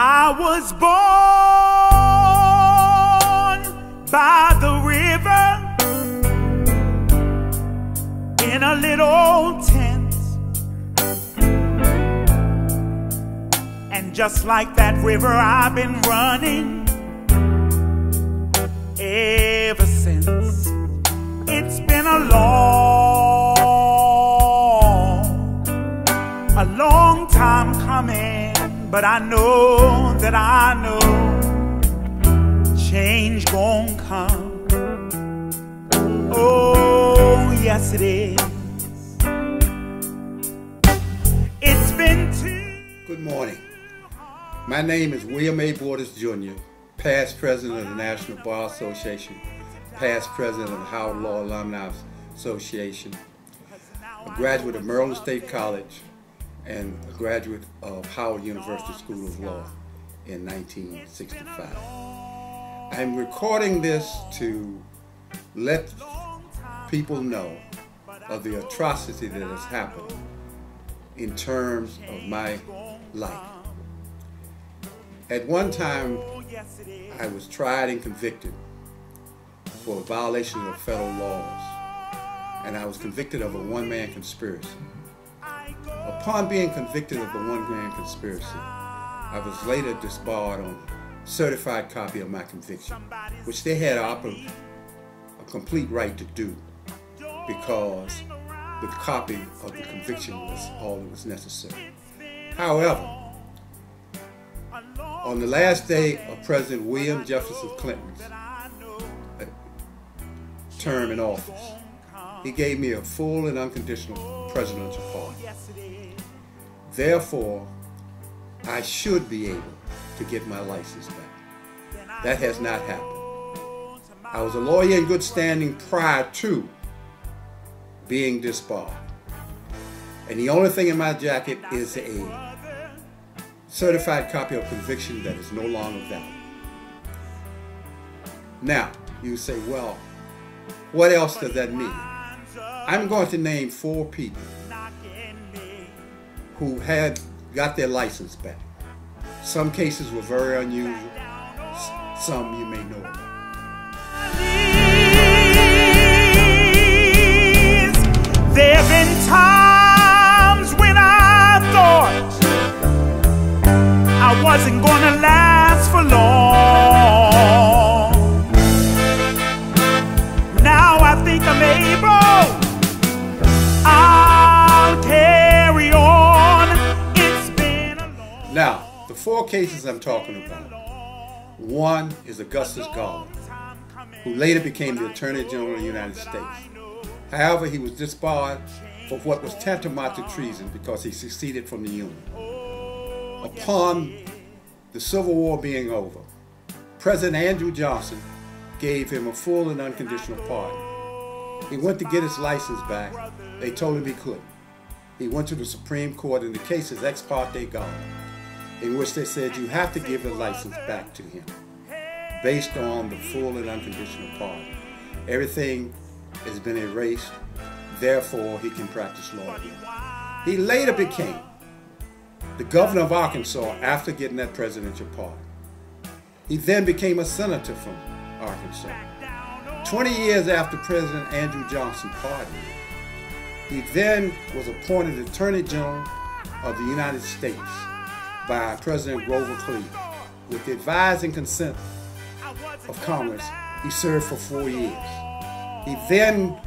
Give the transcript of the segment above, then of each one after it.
I was born by the river in a little tent, and just like that river I've been running ever since. It's been a long time coming, but I know that change gon' come. Oh, yes it is. It's been Good morning. My name is William A. Borders Jr., past president of the National Bar Association, past president of the Howard Law Alumni Association, a graduate of Maryland State College, and a graduate of Howard University School of Law in 1965. I'm recording this to let people know of the atrocity that has happened in terms of my life. At one time, I was tried and convicted for a violation of federal laws, and I was convicted of a one-man conspiracy. Upon being convicted of the one-man conspiracy, I was later disbarred on a certified copy of my conviction, which they had a complete right to do because the copy of the conviction was all that was necessary. However, on the last day of President William Jefferson Clinton's term in office, he gave me a full and unconditional presidential pardon. Therefore, I should be able to get my license back. That has not happened. I was a lawyer in good standing prior to being disbarred. And the only thing in my jacket is a certified copy of conviction that is no longer valid. Now, you say, well, what else does that mean? I'm going to name 4 people who had got their license back. Some cases were very unusual. Some you may know about. There have been times when I thought I wasn't gonna last for long. Now I think I'm able. I'll carry on. It's been a long. Now, the 4 cases I'm talking about. One is Augustus Garland, who later became the Attorney General of the United States. However, he was disbarred for what was tantamount to treason because he seceded from the Union. Upon the Civil War being over, President Andrew Johnson gave him a full and unconditional pardon. He went to get his license back. They told him he couldn't. He went to the Supreme Court, and the case is Ex parte Garland, in which they said you have to give the license back to him based on the full and unconditional pardon. Everything has been erased, therefore he can practice law again. He later became the governor of Arkansas after getting that presidential pardon. He then became a senator from Arkansas. 20 years after President Andrew Johnson pardoned him, he then was appointed Attorney General of the United States by President Grover Cleveland. With the advice and consent of Congress, he served for 4 years. He then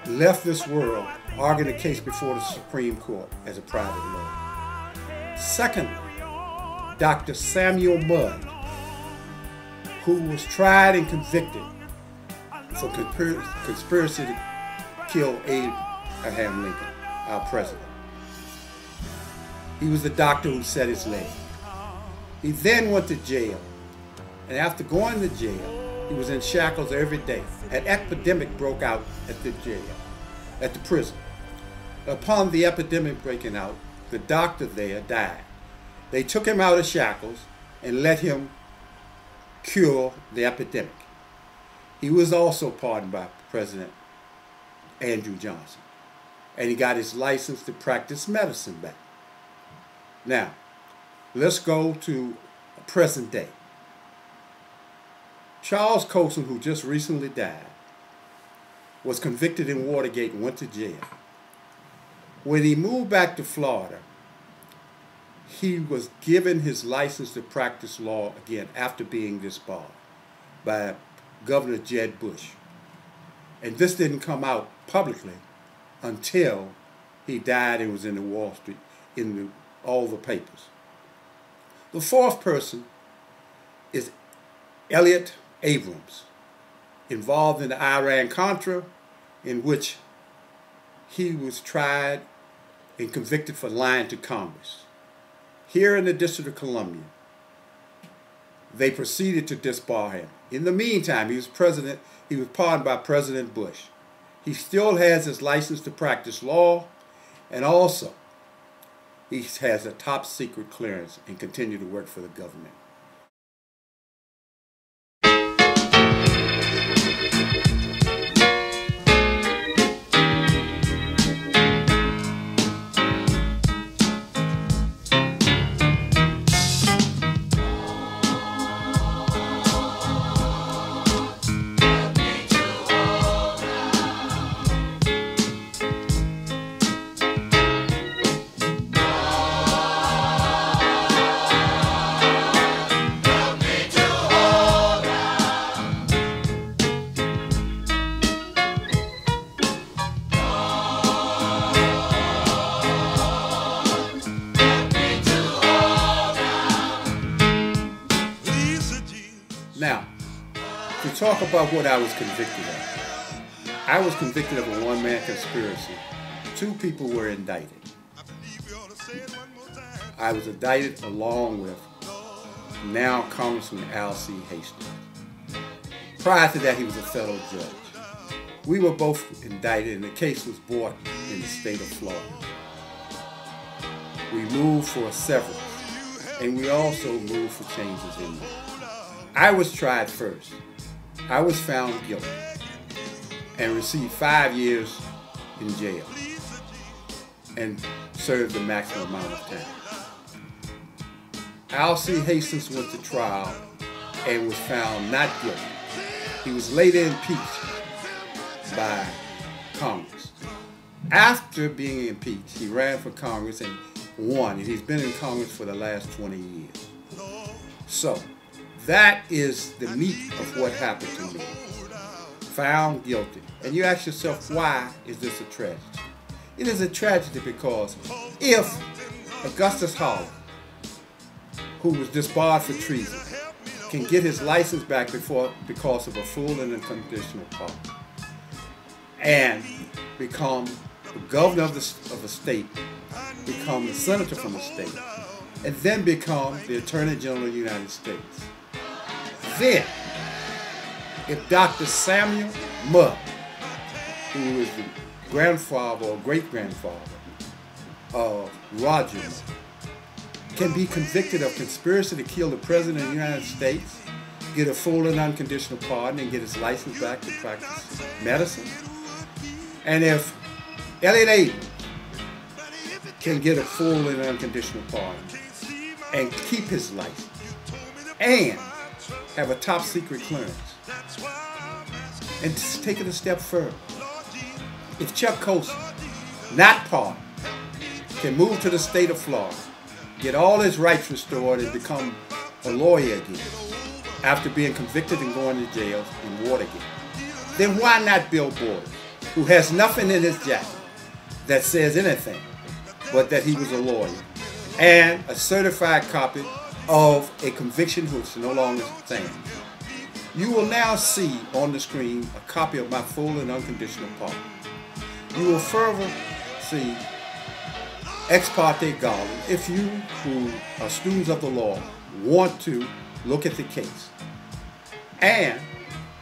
left this world, arguing a case before the Supreme Court as a private lawyer. Secondly, Dr. Samuel Mudd, who was tried and convicted for conspiracy to kill Abraham Lincoln, our president. He was the doctor who set his leg. He then went to jail, and after going to jail, he was in shackles every day. An epidemic broke out at the jail, at the prison. Upon the epidemic breaking out, the doctor there died. They took him out of shackles and let him cure the epidemic. He was also pardoned by President Andrew Johnson, and he got his license to practice medicine back. Now, Let's go to present day. Charles Colson, who just recently died, was convicted in Watergate and went to jail. When he moved back to Florida, he was given his license to practice law again after being disbarred by Governor Jeb Bush. And this didn't come out publicly until he died and was in the Wall Street, in all the papers. The fourth person is Elliott Abrams, involved in the Iran-Contra, in which he was tried and convicted for lying to Congress. Here in the District of Columbia, they proceeded to disbar him. In the meantime, he was pardoned by President Bush. He still has his license to practice law, and also he has a top secret clearance and continue to work for the government. Now, to talk about what I was convicted of. I was convicted of a one-man conspiracy. 2 people were indicted. I was indicted along with now Congressman Al C. Hastings. Prior to that, he was a federal judge. We were both indicted, and the case was brought in the state of Florida. We moved for a severance, and we also moved for changes in law. I was tried first. I was found guilty and received 5 years in jail and served the maximum amount of time. Al C. Hastings went to trial and was found not guilty. He was later impeached by Congress. After being impeached, he ran for Congress and won, and he's been in Congress for the last 20 years. So, that is the meat of what happened to me. Found guilty. And you ask yourself, why is this a tragedy? It is a tragedy because if Augustus Holland, who was disbarred for treason, can get his license back because of a full and unconditional pardon, and become the governor of a state, become the senator from a state, and then become the Attorney General of the United States, then, if Dr. Samuel Mudd, who is the grandfather or great-grandfather of Roger Mudd, can be convicted of conspiracy to kill the President of the United States, get a full and unconditional pardon, and get his license back to practice medicine, and if Elliott Abrams can get a full and unconditional pardon and keep his license, and have a top secret clearance, and take it a step further. If Chuck Colson, not pardoned, can move to the state of Florida, get all his rights restored, and become a lawyer again after being convicted and going to jail in Watergate, then why not Bill Borders, who has nothing in his jacket that says anything but that he was a lawyer, and a certified copy of a conviction which no longer stands. You will now see on the screen a copy of my full and unconditional pardon. You will further see ex parte Garland if you, who are students of the law, want to look at the case. And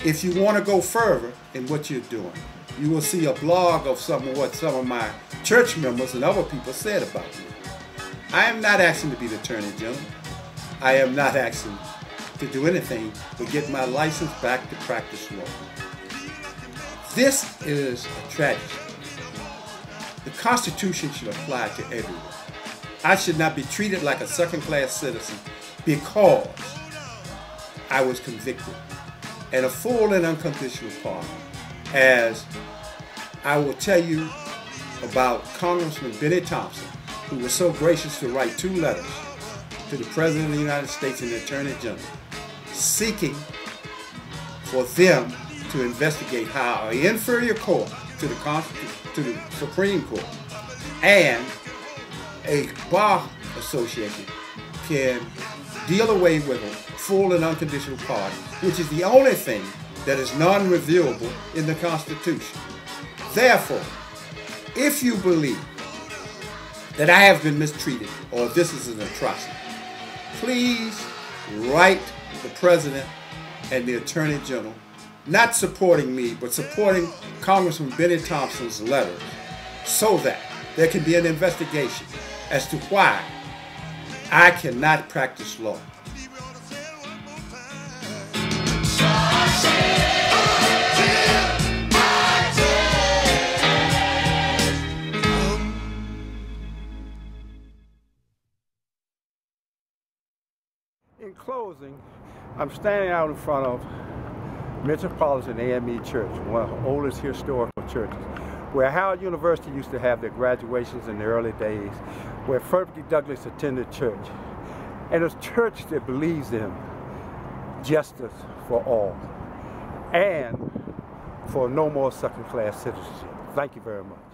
if you want to go further in what you're doing, you will see a blog of some of my church members and other people said about me. I am not asking to be the Attorney General. I am not asking to do anything but get my license back to practice law. This is a tragedy. The Constitution should apply to everyone. I should not be treated like a second-class citizen because I was convicted. And a full and unconditional pardon, as I will tell you about Congressman Benny Thompson, who was so gracious to write 2 letters to the President of the United States and the Attorney General, seeking for them to investigate how an inferior court to the Supreme Court and a bar association can deal away with a full and unconditional pardon, which is the only thing that is non-reviewable in the Constitution. Therefore, if you believe that I have been mistreated or this is an atrocity, please write the President and the Attorney General, not supporting me, but supporting Congressman Benny Thompson's letters, so that there can be an investigation as to why I cannot practice law. In closing, I'm standing out in front of Metropolitan AME Church, one of the oldest historical churches, where Howard University used to have their graduations in the early days, where Frederick Douglass attended church. And it's a church that believes in justice for all and for no more second-class citizenship. Thank you very much.